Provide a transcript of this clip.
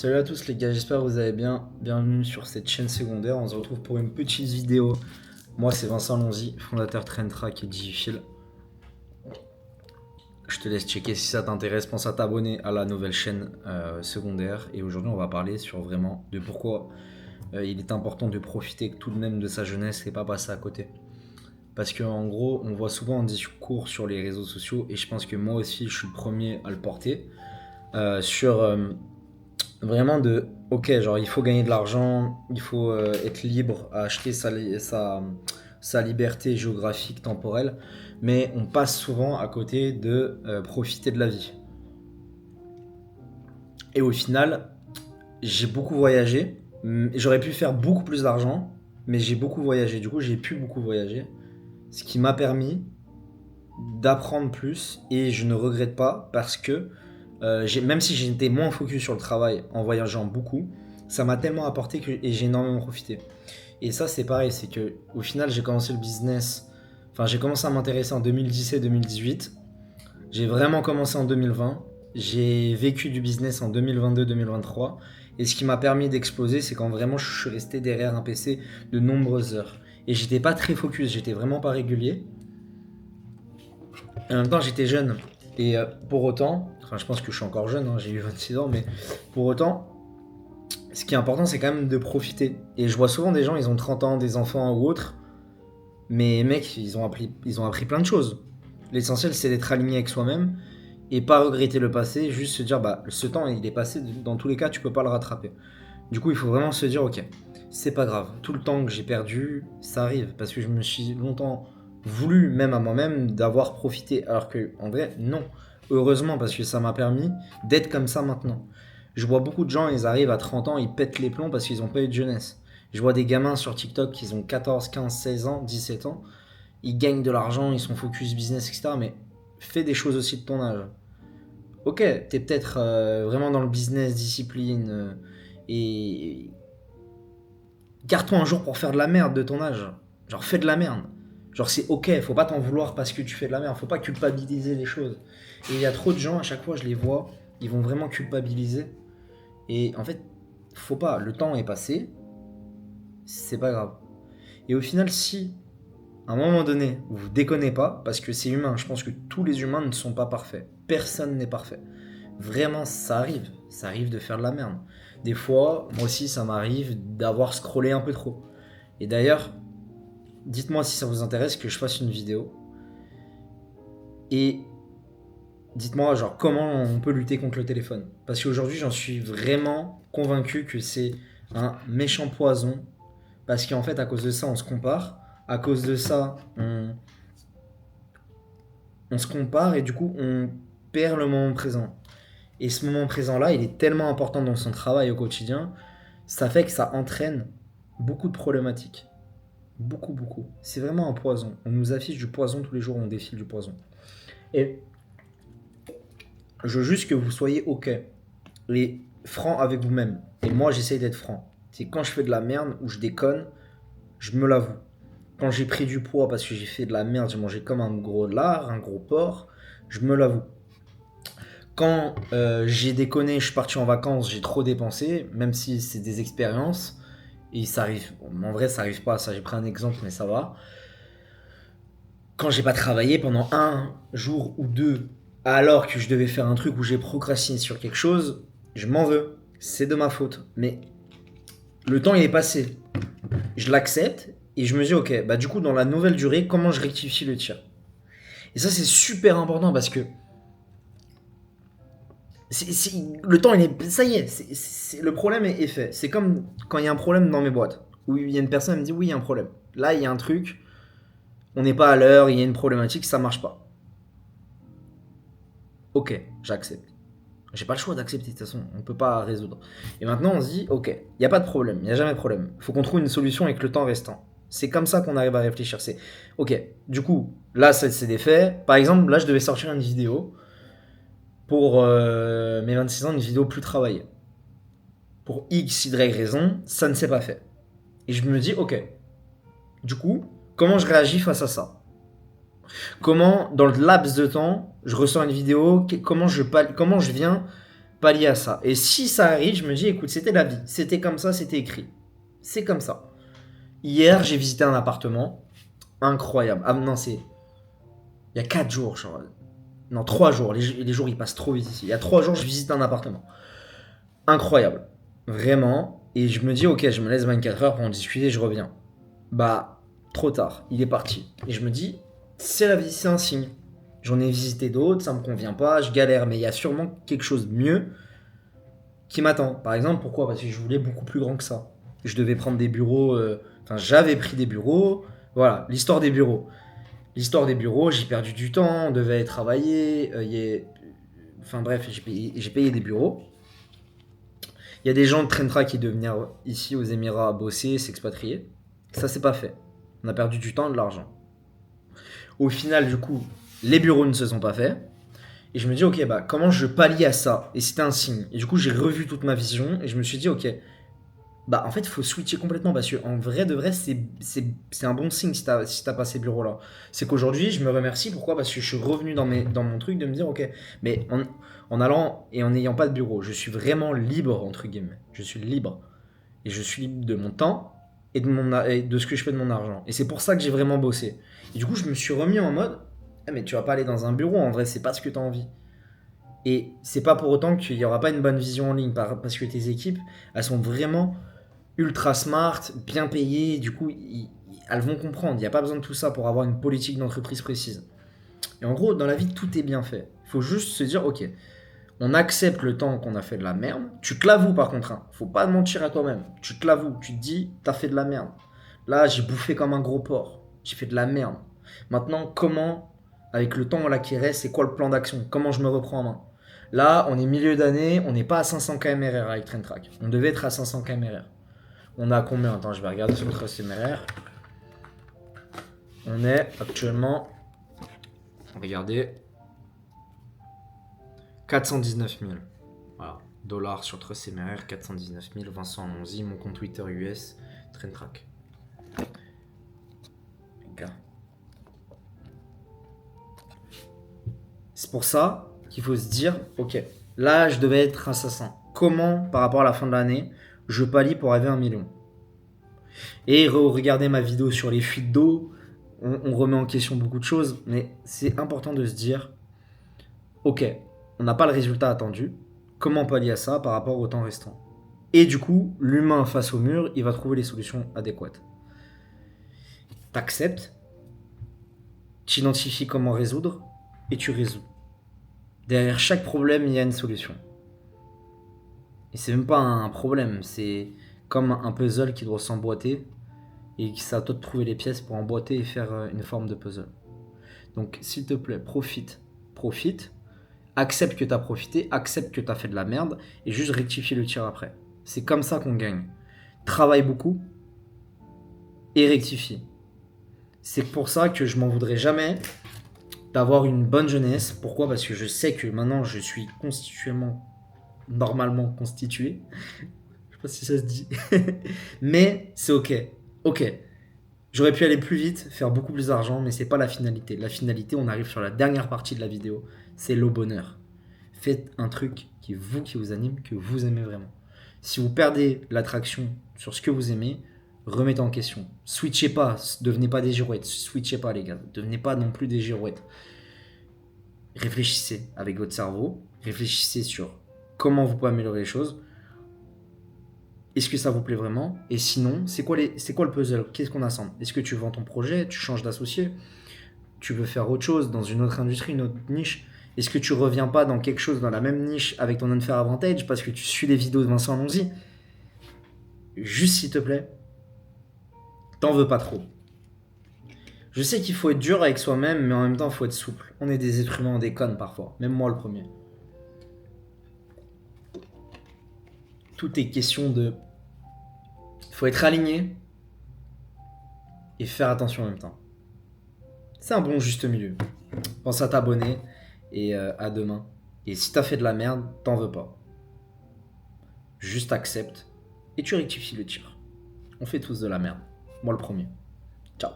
Salut à tous les gars, j'espère que vous allez bien. Bienvenue sur cette chaîne secondaire. On se retrouve pour une petite vidéo. Moi c'est Vincent Lonzy, fondateur Traintrack et Digifil. Je te laisse checker si ça t'intéresse. Pense à t'abonner à la nouvelle chaîne secondaire. Et aujourd'hui on va parler sur vraiment de pourquoi il est important de profiter tout de même de sa jeunesse et pas passer à côté. Parce qu'en gros on voit souvent un discours sur les réseaux sociaux et je pense que moi aussi je suis le premier à le porter. Sur vraiment de ok, genre il faut gagner de l'argent, il faut être libre à acheter sa liberté géographique temporelle, mais on passe souvent à côté de profiter de la vie. Et au final, j'ai beaucoup voyagé, j'aurais pu faire beaucoup plus d'argent, mais j'ai beaucoup voyagé, du coup j'ai pu beaucoup voyager, ce qui m'a permis d'apprendre plus et je ne regrette pas parce que même si j'étais moins focus sur le travail en voyageant beaucoup, ça m'a tellement apporté et j'ai énormément profité. Et ça c'est pareil, c'est que au final j'ai commencé le business, enfin j'ai commencé à m'intéresser en 2017-2018, j'ai vraiment commencé en 2020, j'ai vécu du business en 2022-2023 et ce qui m'a permis d'exploser c'est quand vraiment je suis resté derrière un PC de nombreuses heures. Et j'étais pas très focus, j'étais vraiment pas régulier. Et en même temps, j'étais jeune. Et pour autant, enfin, je pense que je suis encore jeune, hein, j'ai eu 26 ans, mais pour autant, ce qui est important, c'est quand même de profiter. Et je vois souvent des gens, ils ont 30 ans, des enfants ou autres, mais mec, ils ont appris plein de choses. L'essentiel, c'est d'être aligné avec soi-même et pas regretter le passé, juste se dire, bah, ce temps, il est passé, dans tous les cas, tu peux pas le rattraper. Du coup, il faut vraiment se dire, ok, c'est pas grave, tout le temps que j'ai perdu, ça arrive, parce que je me suis longtemps voulu, même à moi-même, d'avoir profité, alors que, en vrai, non. Heureusement, parce que ça m'a permis d'être comme ça maintenant. Je vois beaucoup de gens, ils arrivent à 30 ans, ils pètent les plombs parce qu'ils n'ont pas eu de jeunesse. Je vois des gamins sur TikTok qui ont 14, 15, 16 ans, 17 ans, ils gagnent de l'argent, ils sont focus business, etc. Mais fais des choses aussi de ton âge. Ok, t'es peut-être vraiment dans le business, discipline, et garde-toi un jour pour faire de la merde de ton âge. Genre, fais de la merde. Genre, c'est ok, faut pas t'en vouloir parce que tu fais de la merde, faut pas culpabiliser les choses. Et il y a trop de gens, à chaque fois, je les vois, ils vont vraiment culpabiliser. Et en fait, faut pas, le temps est passé, c'est pas grave. Et au final, si, à un moment donné, vous déconnez pas, parce que c'est humain, je pense que tous les humains ne sont pas parfaits. Personne n'est parfait. Vraiment, ça arrive de faire de la merde. Des fois, moi aussi, ça m'arrive d'avoir scrollé un peu trop. Et d'ailleurs, dites-moi si ça vous intéresse que je fasse une vidéo. Et dites-moi, genre, comment on peut lutter contre le téléphone. Parce qu'aujourd'hui, j'en suis vraiment convaincu que c'est un méchant poison. Parce qu'en fait, à cause de ça, on se compare. À cause de ça, on se compare et du coup, on perd le moment présent. Et ce moment présent-là, il est tellement important dans son travail au quotidien, ça fait que ça entraîne beaucoup de problématiques. Beaucoup, beaucoup. C'est vraiment un poison. On nous affiche du poison tous les jours, on défile du poison. Et je veux juste que vous soyez OK. Et franc avec vous-même. Et moi, j'essaye d'être franc. C'est quand je fais de la merde ou je déconne, je me l'avoue. Quand j'ai pris du poids parce que j'ai fait de la merde, j'ai mangé comme un gros lard, un gros porc, je me l'avoue. Quand j'ai déconné, je suis parti en vacances, j'ai trop dépensé, même si c'est des expériences, et ça arrive, en vrai ça arrive pas, ça j'ai pris un exemple mais ça va. Quand j'ai pas travaillé pendant un jour ou deux, alors que je devais faire un truc où j'ai procrastiné sur quelque chose, je m'en veux, c'est de ma faute. Mais le temps il est passé, je l'accepte et je me dis ok, bah du coup dans la nouvelle durée, comment je rectifie le tir. Et ça c'est super important parce que le temps, il est, ça y est, le problème est fait. C'est comme quand il y a un problème dans mes boîtes, où il y a une personne qui me dit oui, il y a un problème. Là, il y a un truc, on n'est pas à l'heure, il y a une problématique, ça marche pas. Ok, j'accepte. J'ai pas le choix d'accepter, de toute façon, on peut pas résoudre. Et maintenant, on se dit, ok, il n'y a pas de problème, il n'y a jamais de problème. Il faut qu'on trouve une solution avec le temps restant. C'est comme ça qu'on arrive à réfléchir. C'est, ok, du coup, là, c'est des faits. Par exemple, là, je devais sortir une vidéo pour mes 26 ans, une vidéo plus travaillée. Pour X, Y raison, ça ne s'est pas fait. Et je me dis, ok, du coup, comment je réagis face à ça? Comment, dans le laps de temps, je ressors une vidéo, comment je viens pallier à ça. Et si ça arrive, je me dis, écoute, c'était la vie. C'était comme ça, c'était écrit. C'est comme ça. Hier, j'ai visité un appartement. Incroyable. Ah non, c'est... Il y a 4 jours, genre... Non, 3 jours. Les jours, ils passent trop vite ici. Il y a 3 jours, je visite un appartement. Incroyable. Vraiment. Et je me dis, ok, je me laisse 24 heures pour en discuter, je reviens. Bah, trop tard. Il est parti. Et je me dis, c'est la vie, c'est un signe. J'en ai visité d'autres, ça me convient pas, je galère, mais il y a sûrement quelque chose de mieux qui m'attend. Par exemple, pourquoi? Parce que je voulais beaucoup plus grand que ça. Je devais prendre des bureaux, enfin j'avais pris des bureaux, voilà, l'histoire des bureaux. L'histoire des bureaux, j'ai perdu du temps, on devait travailler, enfin bref, j'ai payé des bureaux. Il y a des gens de Traintra qui devaient venir ici aux Émirats bosser, s'expatrier. Ça, c'est pas fait. On a perdu du temps et de l'argent. Au final, du coup, les bureaux ne se sont pas faits. Et je me dis, ok, bah comment je pallie à ça? Et c'était un signe. Et du coup, j'ai revu toute ma vision et je me suis dit, ok, bah en fait, il faut switcher complètement parce qu'en vrai de vrai, c'est un bon signe si t'as pas ces bureaux-là. C'est qu'aujourd'hui, je me remercie. Pourquoi? Parce que je suis revenu dans mon truc de me dire, ok, mais en allant et en n'ayant pas de bureau, je suis vraiment libre, entre guillemets. Je suis libre. Et je suis libre de mon temps et de ce que je fais de mon argent. Et c'est pour ça que j'ai vraiment bossé. Et du coup, je me suis remis en mode, ah, mais tu vas pas aller dans un bureau, en vrai, c'est pas ce que tu as envie. Et c'est pas pour autant qu'il n'y aura pas une bonne vision en ligne, parce que tes équipes, elles sont vraiment ultra smart, bien payées, du coup, elles vont comprendre. Il n'y a pas besoin de tout ça pour avoir une politique d'entreprise précise. Et en gros, dans la vie, tout est bien fait. Il faut juste se dire, ok, on accepte le temps qu'on a fait de la merde. Tu te l'avoues par contre, hein. Faut pas mentir à toi-même. Tu te l'avoues, tu te dis, t'as fait de la merde. Là, j'ai bouffé comme un gros porc. J'ai fait de la merde. Maintenant, comment, avec le temps là qui reste, c'est quoi le plan d'action? Comment je me reprends en main? Là, on est milieu d'année, on n'est pas à 500 km/h avec Train Track. On devait être à 500 km/h. On a combien? Attends, je vais regarder sur notre SMRR. On est actuellement, regardez, 419 000. Voilà. Dollars sur notre SMRR, 419 000. Vincent Alonzi, mon compte Twitter US, Train Track. C'est pour ça qu'il faut se dire, ok, là je devais être à 500. Comment, par rapport à la fin de l'année, je pallie pour arriver à 1 million? Et regardez ma vidéo sur les fuites d'eau, on remet en question beaucoup de choses, mais c'est important de se dire, ok, on n'a pas le résultat attendu, comment pallier à ça par rapport au temps restant? Et du coup, l'humain face au mur, il va trouver les solutions adéquates. T'acceptes, tu identifies comment résoudre, et tu résous. Derrière chaque problème, il y a une solution. Et c'est même pas un problème, c'est comme un puzzle qui doit s'emboîter et c'est à toi de trouver les pièces pour emboîter et faire une forme de puzzle. Donc s'il te plaît, profite, accepte que t'as profité, accepte que t'as fait de la merde et juste rectifie le tir après. C'est comme ça qu'on gagne. Travaille beaucoup et rectifie. C'est pour ça que je m'en voudrais jamais d'avoir une bonne jeunesse. Pourquoi? Parce que je sais que maintenant je suis normalement constitué. Je sais pas si ça se dit. Mais c'est ok. Ok. J'aurais pu aller plus vite, faire beaucoup plus d'argent, mais c'est pas la finalité. La finalité, on arrive sur la dernière partie de la vidéo. C'est le bonheur. Faites un truc qui vous anime, que vous aimez vraiment. Si vous perdez l'attraction sur ce que vous aimez, remettez en question. Switchez pas, devenez pas des girouettes. Switchez pas les gars, devenez pas non plus des girouettes. Réfléchissez avec votre cerveau, réfléchissez sur comment vous pouvez améliorer les choses. Est-ce que ça vous plaît vraiment? Et sinon, c'est quoi le puzzle? Qu'est-ce qu'on assemble? Est-ce que tu vends ton projet? Tu changes d'associé? Tu veux faire autre chose dans une autre industrie, une autre niche? Est-ce que tu reviens pas dans quelque chose dans la même niche avec ton unfair advantage parce que tu suis les vidéos de Vincent Alonzi? Juste s'il te plaît, t'en veux pas trop. Je sais qu'il faut être dur avec soi-même, mais en même temps, il faut être souple. On est des êtres humains, on déconne parfois. Même moi le premier. Tout est question de... Il faut être aligné et faire attention en même temps. C'est un bon juste milieu. Pense à t'abonner et à demain. Et si t'as fait de la merde, t'en veux pas. Juste accepte et tu rectifies le tir. On fait tous de la merde. Moi le premier. Ciao.